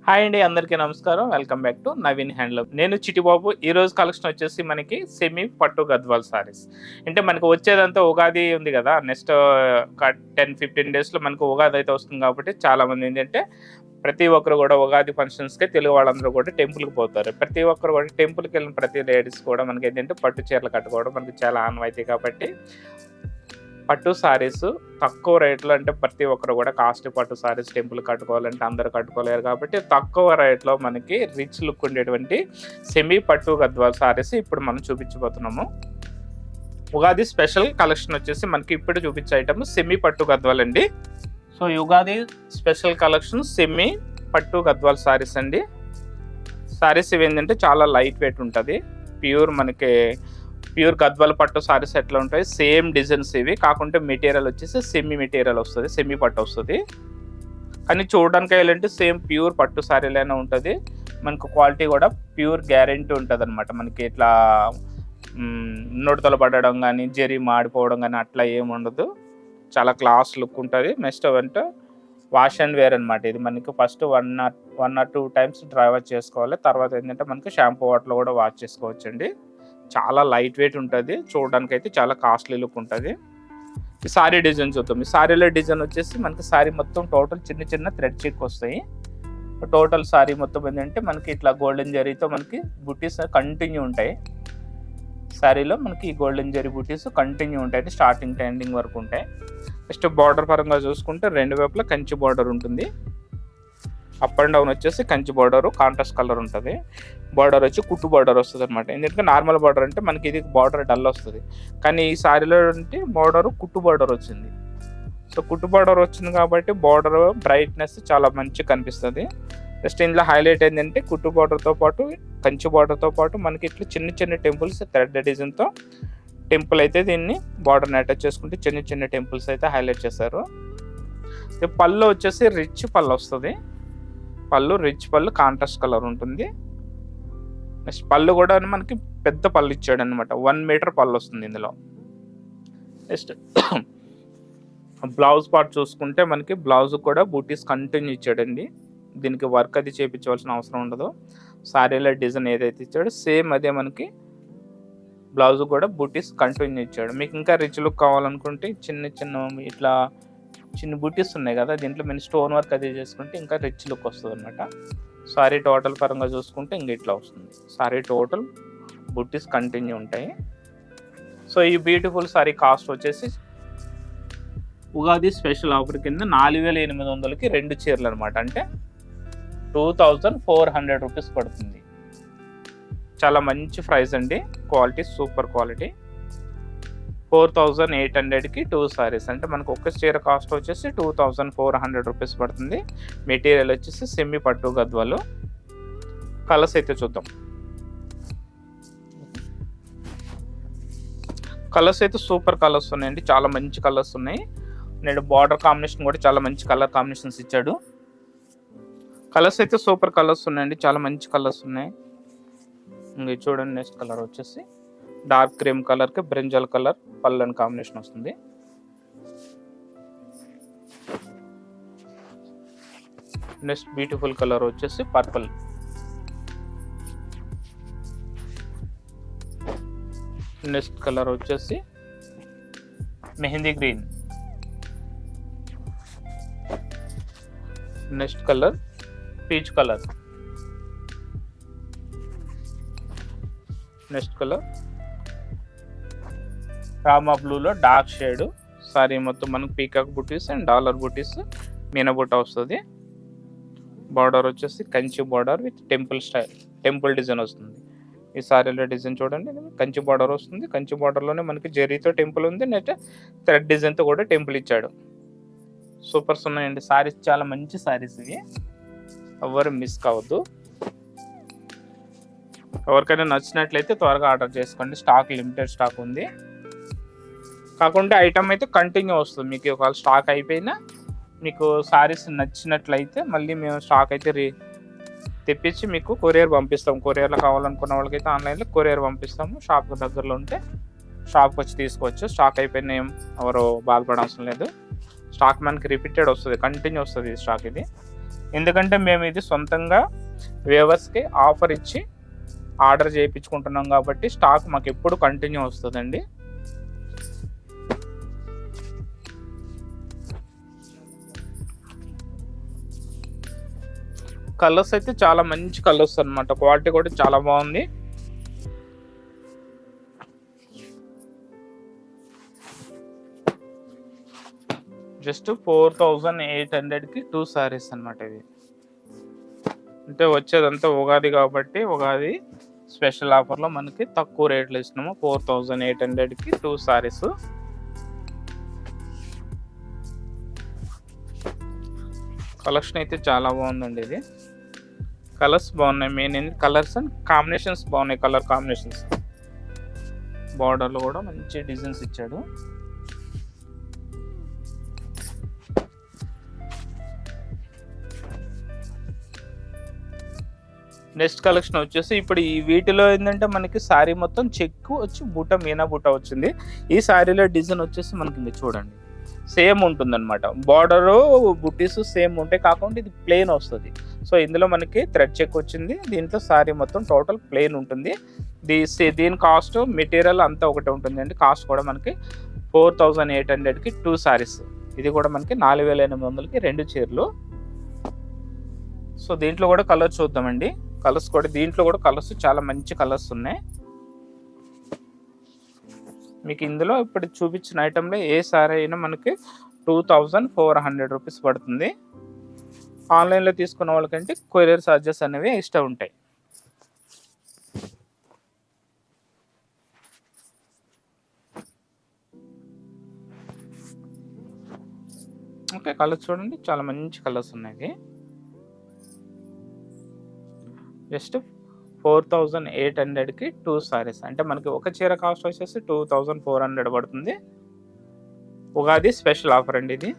Hi అండి, అందరికీ నమస్కారం. Welcome back to Naveen handloom. నేను చిట్టిబాబు. ఈరోజు కలెక్షన్ వచ్చేసి మనకి సెమీ పట్టు గద్వాల్ సారీస్. అంటే మనకు వచ్చేదంతా ఉగాది ఉంది కదా, నెక్స్ట్ ఒక 10-15 డేస్లో మనకు ఉగాది అయితే వస్తుంది. కాబట్టి చాలామంది ఏంటంటే ప్రతి ఒక్కరు కూడా ఉగాది ఫంక్షన్స్కి తెలుగు వాళ్ళందరూ కూడా టెంపుల్కి పోతారు. ప్రతి ఒక్కరు కూడా టెంపుల్కి వెళ్ళిన ప్రతి లేడీస్ కూడా మనకి ఏంటంటే పట్టు చీరలు కట్టుకోవడం మనకి చాలా ఆనవాయితీ. కాబట్టి పట్టు సారీస్ తక్కువ రేట్లో, అంటే ప్రతి ఒక్కరు కూడా కాస్ట్లీ పట్టు సారీస్ టెంపుల్ కట్టుకోవాలంటే అందరూ కట్టుకోలేరు. కాబట్టి తక్కువ రేట్లో మనకి రిచ్ లుక్ ఉండేటువంటి సెమీ పట్టు గద్వాల్ సారీస్ ఇప్పుడు మనం చూపించబోతున్నాము. ఉగాది స్పెషల్ కలెక్షన్ వచ్చేసి మనకి ఇప్పుడు చూపించే ఐటమ్ సెమీ పట్టు గద్వాల్ అండి. So Ugadi special collection semi పట్టు గద్వాల్ సారీస్ అండి. సారీస్ ఇవి ఏంటంటే చాలా లైట్ వెయిట్ ఉంటుంది. ప్యూర్ గద్వాల్ పట్టు సారీస్ ఎట్లా ఉంటాయి సేమ్ డిజైన్స్ ఇవి, కాకుంటే మెటీరియల్ వచ్చేసి సెమీ మెటీరియల్ వస్తుంది, సెమీ పట్టు వస్తుంది. కానీ చూడడానికి వెళ్ళంటే సేమ్ ప్యూర్ పట్టు సారీలైనా ఉంటుంది. మనకు క్వాలిటీ కూడా ప్యూర్ గ్యారెంటీ ఉంటుంది అనమాట. మనకి ఇట్లా నుడతలు పడడం కానీ జరీ మాడిపోవడం కానీ అట్లా ఏమి ఉండదు. చాలా క్లాస్ లుక్ ఉంటుంది. నెక్స్ట్ అంటే వాష్ అండ్ వేర్ అనమాట. ఇది మనకి first 1 or 2 times dry wash చేసుకోవాలి. తర్వాత ఏంటంటే మనకి షాంపూ వాటర్లో కూడా వాష్ చేసుకోవచ్చండి. చాలా లైట్ వెయిట్ ఉంటుంది. చూడడానికి అయితే చాలా కాస్ట్లీ లుక్ ఉంటుంది. ఈ సారీ డిజైన్ చూద్దాం. ఈ సారీలో డిజైన్ వచ్చేసి మనకి సారీ మొత్తం టోటల్ చిన్న చిన్న థ్రెడ్ చిక్ వస్తాయి. టోటల్ సారీ మొత్తం ఏంటంటే మనకి ఇట్లా గోల్డెన్ జరీతో మనకి బుటీస్ కంటిన్యూ ఉంటాయి. సారీలో మనకి ఈ గోల్డెన్ జరీ బుటీస్ కంటిన్యూ ఉంటాయి, స్టార్టింగ్ టు ఎండింగ్ వరకు ఉంటాయి. నెక్స్ట్ బార్డర్ పరంగా చూసుకుంటే రెండు వైపులా కంచి బార్డర్ ఉంటుంది. అప్ అండ్ డౌన్ వచ్చేసి కంచి బార్డర్ కాంట్రాస్ట్ కలర్ ఉంటుంది. బార్డర్ వచ్చి కుట్టు బార్డర్ వస్తుంది అనమాట. ఎందుకంటే నార్మల్ బార్డర్ అంటే మనకి ఇది బార్డర్ డల్ వస్తుంది, కానీ ఈ సారీలో అంటే బార్డర్ కుట్టు బార్డర్ వచ్చింది. సో కుట్టు బార్డర్ వచ్చింది కాబట్టి బార్డర్ బ్రైట్నెస్ చాలా మంచిగా కనిపిస్తుంది. జస్ట్ ఇందులో హైలైట్ ఏంటంటే కుట్టు బార్డర్తో పాటు కంచి బార్డర్తో పాటు మనకి ఇట్లా చిన్న చిన్న టెంపుల్స్ థ్రెడ్ డిజైన్తో టెంపుల్ అయితే దీన్ని బార్డర్ని అటాచ్ చేసుకుంటే చిన్న చిన్న టెంపుల్స్ అయితే హైలైట్ చేశారు. పళ్ళు వచ్చేసి రిచ్ పళ్ళు వస్తుంది. రిచ్ పళ్ళు కాంట్రాస్ట్ కలర్ ఉంటుంది. నెక్స్ట్ పళ్ళు కూడా మనకి పెద్ద పళ్ళు ఇచ్చాడు అనమాట. 1 మీటర్ పళ్ళు వస్తుంది ఇందులో. నెక్స్ట్ బ్లౌజ్ పార్ట్ చూసుకుంటే మనకి బ్లౌజ్ కూడా బూటీస్ కంటిన్యూ ఇచ్చాడండి. దీనికి వర్క్ అది చేయించవలసిన అవసరం ఉండదు. సారీలో డిజైన్ ఏదైతే ఇచ్చాడో సేమ్ అదే మనకి బ్లౌజ్ కూడా బూటీస్ కంటిన్యూ ఇచ్చాడు. మీకు ఇంకా రిచ్ లుక్ కావాలనుకుంటే చిన్న చిన్న బూటీస్ ఉన్నాయి కదా, దీంట్లో మేము స్టోన్ వర్క్ అది చేసుకుంటే ఇంకా రిచ్ లుక్ వస్తుంది అనమాట. సారీ టోటల్ పరంగా చూసుకుంటే ఇంక ఇట్లా వస్తుంది. సారీ టోటల్ బూటీస్ కంటిన్యూ ఉంటాయి. సో ఈ బ్యూటిఫుల్ సారీ కాస్ట్ వచ్చేసి ఉగాది స్పెషల్ ఆఫర్ కింద 4800కి 2 చీరలు అనమాట. అంటే 2400 రూపీస్ పడుతుంది. చాలా మంచి ప్రైస్ అండి. Quality super quality. 4800కి 2 సారీస్. అంటే మనకు ఒక్క చీర కాస్ట్ వచ్చేసి 2400 రూపీస్ పడుతుంది. మెటీరియల్ వచ్చేసి సెమీ పట్టు గద్వాలు. కలర్స్ అయితే చూద్దాం. కలర్స్ అయితే సూపర్ కలర్స్ ఉన్నాయండి. చాలా మంచి కలర్స్ ఉన్నాయి. నేను బార్డర్ కాంబినేషన్ కూడా చాలా మంచి కలర్ కాంబినేషన్స్ ఇచ్చాడు. కలర్స్ అయితే సూపర్ కలర్స్ ఉన్నాయండి. చాలా మంచి కలర్స్ ఉన్నాయి. ఇంకా చూడండి, నెక్స్ట్ కలర్ వచ్చేసి డార్క్ క్రీమ్ కలర్కి బ్రింజల్ కలర్ పళ్ళని కాంబినేషన్ వస్తుంది. నెక్స్ట్ బ్యూటిఫుల్ కలర్ వచ్చేసి పర్పుల్. నెక్స్ట్ కలర్ వచ్చేసి mehndi green. Next colour peach colour. Next colour Rama బ్లూలో డార్క్ షేడ్. సారీ మొత్తం మనకు పీకాక్ బుటీస్ అండ్ డాలర్ బుటీస్ మీనా బుట్ట వస్తుంది. బార్డర్ వచ్చేసి Kanchi border with temple design వస్తుంది. ఈ సారీలో డిజైన్ చూడండి, కంచి బార్డర్ వస్తుంది. కంచి బార్డర్లోనే మనకి జరీతో టెంపుల్ ఉంది. నెక్స్ట్ థ్రెడ్ డిజైన్తో కూడా టెంపుల్ ఇచ్చాడు. సూపర్స్ ఉన్నాయండి. సారీస్ చాలా మంచి సారీస్ ఇవి, ఎవరు మిస్ కావద్దు. ఎవరికైనా నచ్చినట్లయితే త్వరగా ఆర్డర్ చేసుకోండి. స్టాక్ లిమిటెడ్ స్టాక్ ఉంది. కాకుంటే ఐటమ్ అయితే కంటిన్యూ వస్తుంది. మీకు ఒకవేళ స్టాక్ అయిపోయినా మీకు సారీస్ నచ్చినట్లయితే మళ్ళీ మేము స్టాక్ అయితే తెప్పించి మీకు కొరియర్ పంపిస్తాం. కొరియర్లో కావాలనుకున్న వాళ్ళకైతే ఆన్లైన్లో కొరియర్ పంపిస్తాము. షాప్కి దగ్గరలో ఉంటే షాప్కి వచ్చి తీసుకోవచ్చు. స్టాక్ అయిపోయినా ఎవరు బాధపడాల్సిన లేదు. స్టాక్ మనకి రిపీటెడ్ వస్తుంది, కంటిన్యూ వస్తుంది ఈ స్టాక్. ఇది ఎందుకంటే మేము ఇది సొంతంగా వ్యూవర్స్కి ఆఫర్ ఇచ్చి ఆర్డర్ చేయించుకుంటున్నాం కాబట్టి స్టాక్ మాకు ఎప్పుడు కంటిన్యూ వస్తుందండి. కలర్స్ అయితే చాలా మంచి కలర్స్ అన్నమాట, క్వాలిటీ కూడా చాలా బాగుంది. జస్ట్ 4800కి 2 సారీస్ అన్నమాట. ఇది అంటే వచ్చేదంతా ఉగాది కాబట్టి ఉగాది స్పెషల్ ఆఫర్లో మనకి తక్కువ రేట్లో ఇస్తున్నాము. 4800కి 2 సారీస్. కలెక్షన్ అయితే చాలా బాగుందండి. ఇది కలర్స్ బాగున్నాయి, మెయిన్ కలర్స్ అండ్ కాంబినేషన్స్ బాగున్నాయి. కలర్ కాంబినేషన్స్, బార్డర్లో కూడా మంచి డిజైన్స్ ఇచ్చాడు. నెక్స్ట్ కలెక్షన్ వచ్చేసి ఇప్పుడు ఈ వీటిలో ఏంటంటే మనకి శారీ మొత్తం చెక్కు వచ్చి బూట మీనా బూట వచ్చింది. ఈ శారీలో డిజైన్ వచ్చేసి మనకి ఇంకా చూడండి సేమ్ ఉంటుందన్నమాట. బార్డరు బుటీస్ సేమ్ ఉంటాయి, కాకుండా ఇది ప్లెయిన్ వస్తుంది. సో ఇందులో మనకి థ్రెడ్ చెక్ వచ్చింది. దీంట్లో శారీ మొత్తం టోటల్ ప్లెయిన్ ఉంటుంది. దీని కాస్ట్ మెటీరియల్ అంతా ఒకటే ఉంటుంది అండి. కాస్ట్ కూడా మనకి 4800కి 2 సారీస్. ఇది కూడా మనకి 4800కి 2 చీరలు. సో దీంట్లో కూడా కలర్ చూద్దామండి. కలర్స్ కూడా దీంట్లో కూడా కలర్స్ చాలా మంచి కలర్స్ ఉన్నాయి. మీకు ఇందులో ఇప్పుడు చూపించిన ఐటెంలో ఏ సారీ అయినా మనకి 2400 రూపీస్ పడుతుంది. ఆన్లైన్లో తీసుకున్న వాళ్ళకంటే కొరియర్ ఛార్జెస్ అనేవి ఎక్స్ట్రా ఉంటాయి. ఓకే, కలర్స్ చూడండి చాలా మంచి కలర్స్ ఉన్నాయి. జస్ట్ 4800కి 2 సారీస్. అంటే మనకి ఒక చీర కాస్ట్ వచ్చేసి 2400 పడుతుంది. ఉగాది స్పెషల్ ఆఫర్ అండి ఇది.